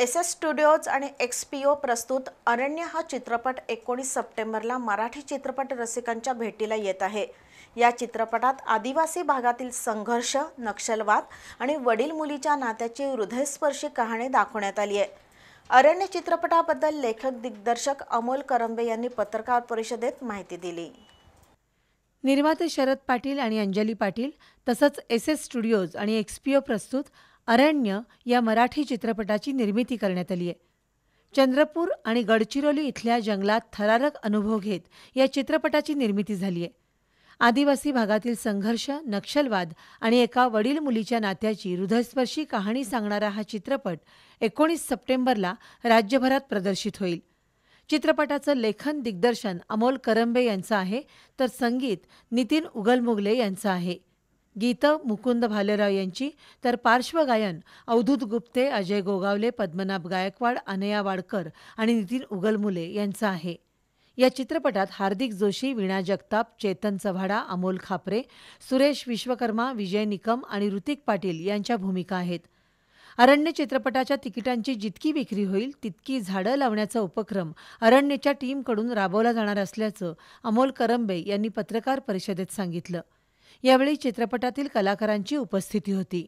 S studios आणि XPO प्रस्तुत अरण्य हा चित्रपट 19 सप्टेंबरला मराठी चित्रपट रसिकांच्या भेटीला येत आहे। या चित्रपटात आदिवासी भागातील संघर्ष, नक्षलवाद आणि वडील मुलीच्या नात्याची हृदयस्पर्शी कहाणी दाखवण्यात आली आहे। अरण्य चित्रपटाबद्दल लेखक दिग्दर्शक अमोल करंबे यांनी पत्रकार परिषदेत माहिती दिली। निर्माते शरद पाटील आणि अंजली पाटील तसंच एस स्टुडिओज आणि XPO प्रस्तुत अरण्य या मराठी चित्रपटाची निर्मिती करण्यात आली आहे। चंद्रपूर आणि गडचिरोली इथल्या जंगलात थरारक अनुभव घेत या चित्रपटाची निर्मिती झाली आहे। आदिवासी भागातील संघर्ष, नक्षलवाद आणि एका वडील मुलीच्या नात्याची हृदयस्पर्शी कहाणी सांगणारा हा चित्रपट 19 सप्टेंबरला राज्यभरात प्रदर्शित होईल। चित्रपटाचं लेखन दिग्दर्शन अमोल करंबे यांचं आहे, तर संगीत नितीन उगलमुगले यांचं आहे। गीतं मुकुंद भालेराव यांची, तर पार्श्वगायन अवधूत गुप्ते, अजय गोगावले, पद्मनाभ गायकवाड, अनया वाडकर आणि नितीन उगलमुले यांचं आहे। या चित्रपटात हार्दिक जोशी, वीणा जगताप, चेतन चव्हाडा, अमोल खापरे, सुरेश विश्वकर्मा, विजय निकम आणि ऋतिक पाटील यांच्या भूमिका आहेत। अरण्य चित्रपटाच्या तिकिटांची जितकी विक्री होईल तितकी झाडं लावण्याचा उपक्रम अरण्यच्या टीमकडून राबवला जाणार असल्याचं अमोल करंबे यांनी पत्रकार परिषदेत सांगितलं। यावेळी चित्रपटातील कलाकारांची उपस्थिती होती।